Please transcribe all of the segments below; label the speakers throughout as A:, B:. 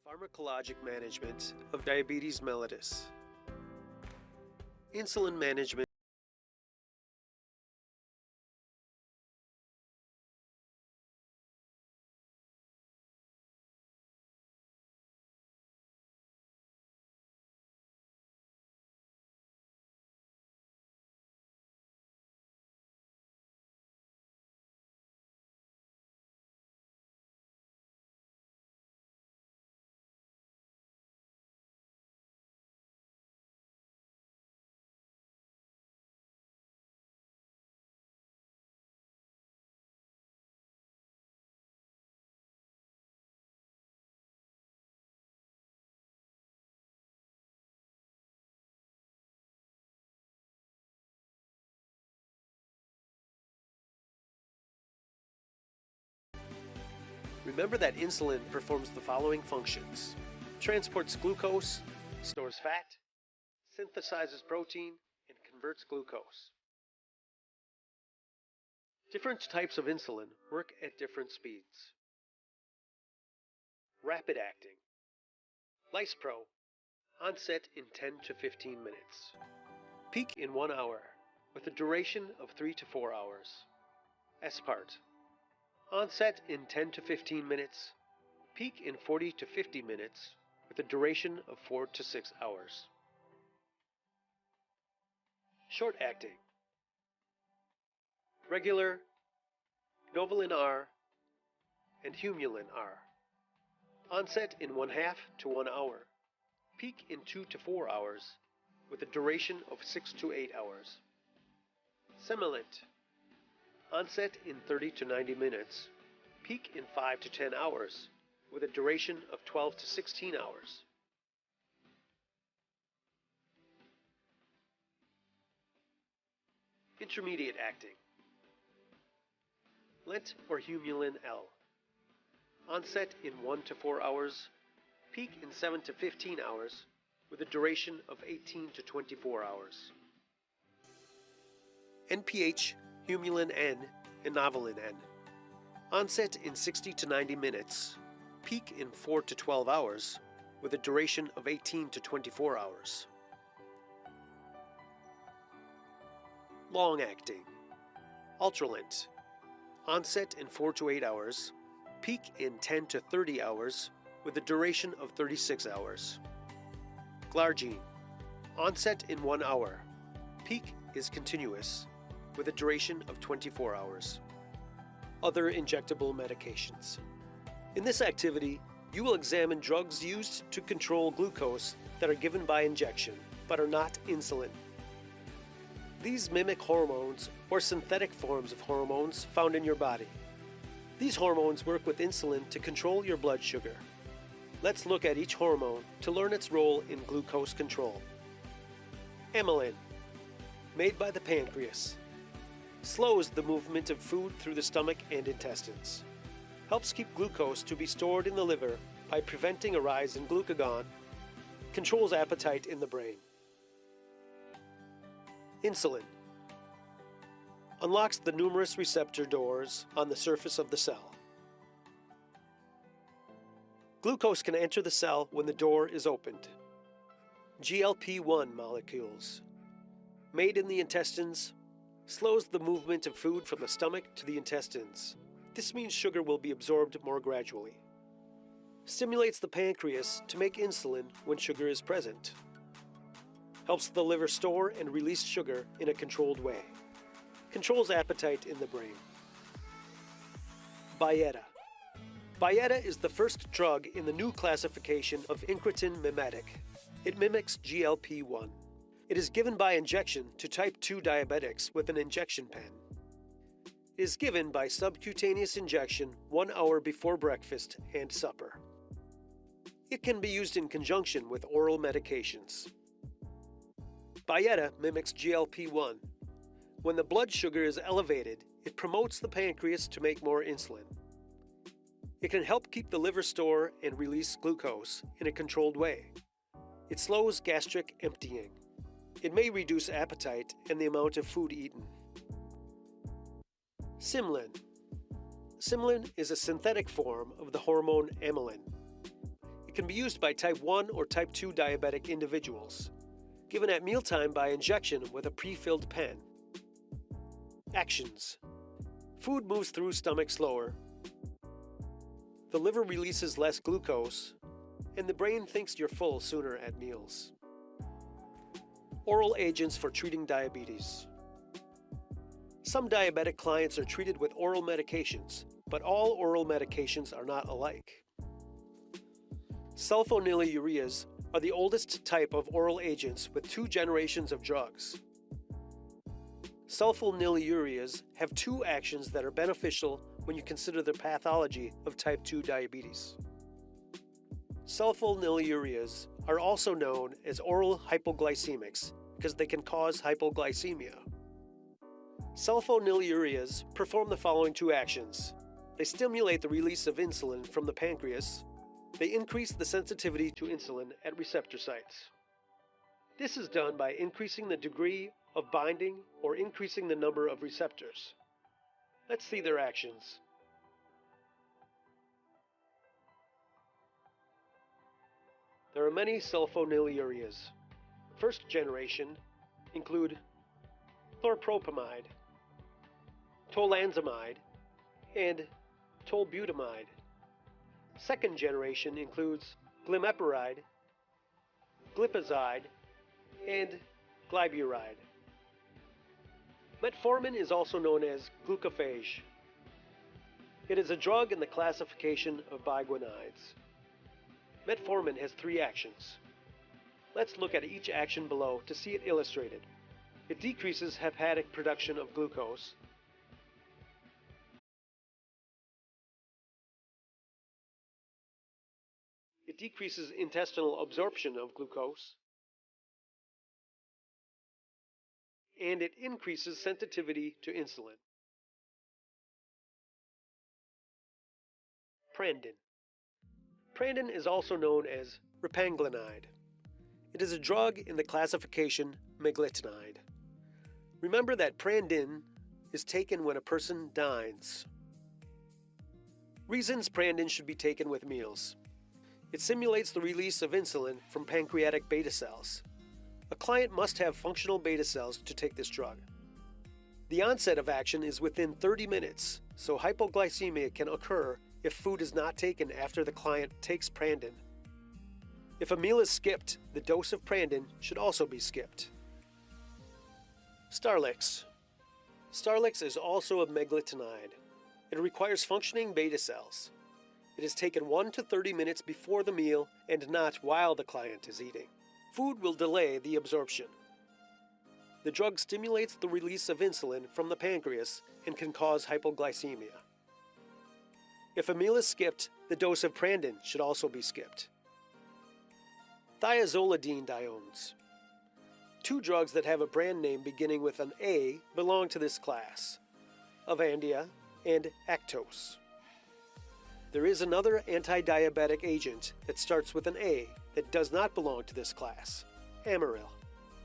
A: Pharmacologic management of diabetes mellitus. Insulin management. Remember that insulin performs the following functions: transports glucose, stores fat, synthesizes protein, and converts glucose. Different types of insulin work at different speeds. Rapid acting. Lispro, onset in 10 to 15 minutes. Peak in 1 hour, with a duration of 3 to 4 hours. Aspart, onset in 10 to 15 minutes, peak in 40 to 50 minutes, with a duration of 4 to 6 hours. Short acting. Regular, Novolin R, and Humulin R. Onset in 1/2 to 1 hour, peak in 2 to 4 hours, with a duration of 6 to 8 hours. Simlin, onset in 30 to 90 minutes, peak in 5 to 10 hours, with a duration of 12 to 16 hours. Intermediate acting. Lent or Humulin L. Onset in 1 to 4 hours, peak in 7 to 15 hours, with a duration of 18 to 24 hours. NPH, Humulin N, and Novolin N. Onset in 60 to 90 minutes, peak in 4 to 12 hours, with a duration of 18 to 24 hours. Long acting. Ultralent. Onset in 4 to 8 hours, peak in 10 to 30 hours, with a duration of 36 hours. Glargine. Onset in 1 hour, peak is continuous, with a duration of 24 hours. Other injectable medications. In this activity, you will examine drugs used to control glucose that are given by injection, but are not insulin. These mimic hormones or synthetic forms of hormones found in your body. These hormones work with insulin to control your blood sugar. Let's look at each hormone to learn its role in glucose control. Amylin, made by the pancreas, slows the movement of food through the stomach and intestines, helps keep glucose to be stored in the liver by preventing a rise in glucagon, controls appetite in the brain. Insulin unlocks the numerous receptor doors on the surface of the cell. Glucose can enter the cell when the door is opened. GLP-1 molecules, made in the intestines, slows the movement of food from the stomach to the intestines. This means sugar will be absorbed more gradually. Stimulates the pancreas to make insulin when sugar is present. Helps the liver store and release sugar in a controlled way. Controls appetite in the brain. Byetta. Byetta is the first drug in the new classification of incretin mimetic. It mimics GLP-1. It is given by injection to type 2 diabetics with an injection pen. It is given by subcutaneous injection 1 hour before breakfast and supper. It can be used in conjunction with oral medications. Byetta mimics GLP-1. When the blood sugar is elevated, it promotes the pancreas to make more insulin. It can help keep the liver store and release glucose in a controlled way. It slows gastric emptying. It may reduce appetite and the amount of food eaten. Simlin. Simlin is a synthetic form of the hormone amylin. It can be used by type 1 or type 2 diabetic individuals, given at mealtime by injection with a pre-filled pen. Actions: food moves through stomach slower, the liver releases less glucose, and the brain thinks you're full sooner at meals. Oral agents for treating diabetes. Some diabetic clients are treated with oral medications, but all oral medications are not alike. Sulfonylureas are the oldest type of oral agents with 2 generations of drugs. Sulfonylureas have 2 actions that are beneficial when you consider the pathology of type 2 diabetes. Sulfonylureas are also known as oral hypoglycemics because they can cause hypoglycemia. Sulfonylureas perform the following 2 actions. They stimulate the release of insulin from the pancreas. They increase the sensitivity to insulin at receptor sites. This is done by increasing the degree of binding or increasing the number of receptors. Let's see their actions. There are many sulfonylureas. First generation include chlorpropamide, tolanzamide, and tolbutamide. Second generation includes glimepiride, glipizide, and glyburide. Metformin is also known as glucophage. It is a drug in the classification of biguanides. Metformin has 3 actions. Let's look at each action below to see it illustrated. It decreases hepatic production of glucose. It decreases intestinal absorption of glucose. And it increases sensitivity to insulin. Prandin. Prandin is also known as repanglinide. It is a drug in the classification meglitinide. Remember that Prandin is taken when a person dines. Reasons Prandin should be taken with meals. It simulates the release of insulin from pancreatic beta cells. A client must have functional beta cells to take this drug. The onset of action is within 30 minutes, so hypoglycemia can occur if food is not taken after the client takes Prandin. If a meal is skipped, the dose of Prandin should also be skipped. Starlix. Starlix is also a meglitinide. It requires functioning beta cells. It is taken 1 to 30 minutes before the meal and not while the client is eating. Food will delay the absorption. The drug stimulates the release of insulin from the pancreas and can cause hypoglycemia. If a meal is skipped, the dose of Prandin should also be skipped. Thiazolidinediones. 2 drugs that have a brand name beginning with an A belong to this class: Avandia and Actos. There is another anti-diabetic agent that starts with an A that does not belong to this class: Amaryl.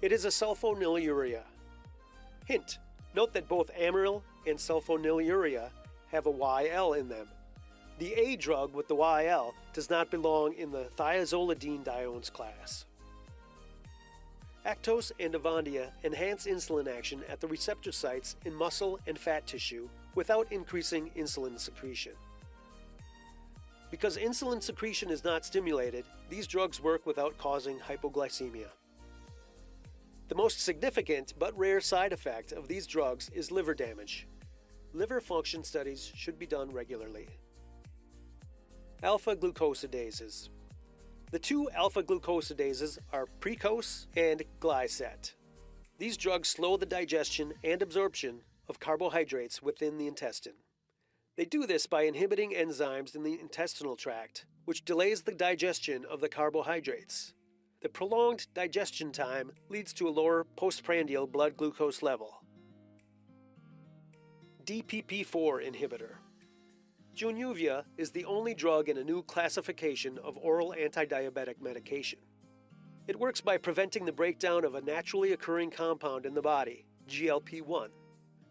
A: It is a sulfonylurea. Hint: note that both Amaryl and sulfonylurea have a YL in them. The A drug with the YL does not belong in the thiazolidinediones class. Actos and Avandia enhance insulin action at the receptor sites in muscle and fat tissue without increasing insulin secretion. Because insulin secretion is not stimulated, these drugs work without causing hypoglycemia. The most significant but rare side effect of these drugs is liver damage. Liver function studies should be done regularly. Alpha-glucosidases. The 2 alpha-glucosidases are Precose and Glyset. These drugs slow the digestion and absorption of carbohydrates within the intestine. They do this by inhibiting enzymes in the intestinal tract, which delays the digestion of the carbohydrates. The prolonged digestion time leads to a lower postprandial blood glucose level. Dpp-4 Inhibitor. Junuvia is the only drug in a new classification of oral antidiabetic medication. It works by preventing the breakdown of a naturally occurring compound in the body, GLP-1.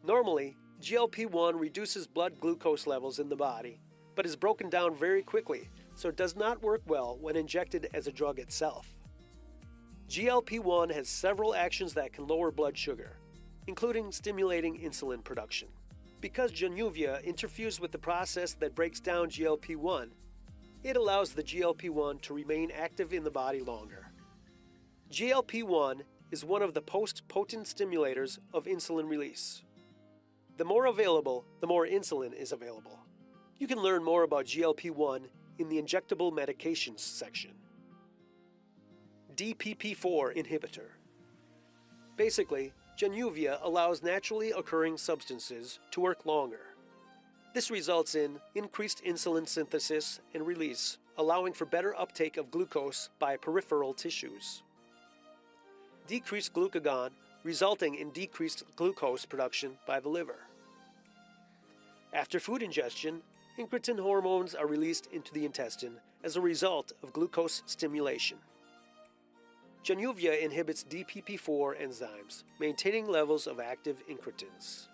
A: Normally, GLP-1 reduces blood glucose levels in the body, but is broken down very quickly so it does not work well when injected as a drug itself. GLP-1 has several actions that can lower blood sugar, including stimulating insulin production. Because Januvia interferes with the process that breaks down GLP-1, it allows the GLP-1 to remain active in the body longer. GLP-1 is one of the potent stimulators of insulin release. The more available, the more insulin is available. You can learn more about GLP-1 in the injectable medications section. Dpp-4 Inhibitor. Basically, Januvia allows naturally occurring substances to work longer. This results in increased insulin synthesis and release, allowing for better uptake of glucose by peripheral tissues. Decreased glucagon, resulting in decreased glucose production by the liver. After food ingestion, incretin hormones are released into the intestine as a result of glucose stimulation. Januvia inhibits DPP-4 enzymes, maintaining levels of active incretins.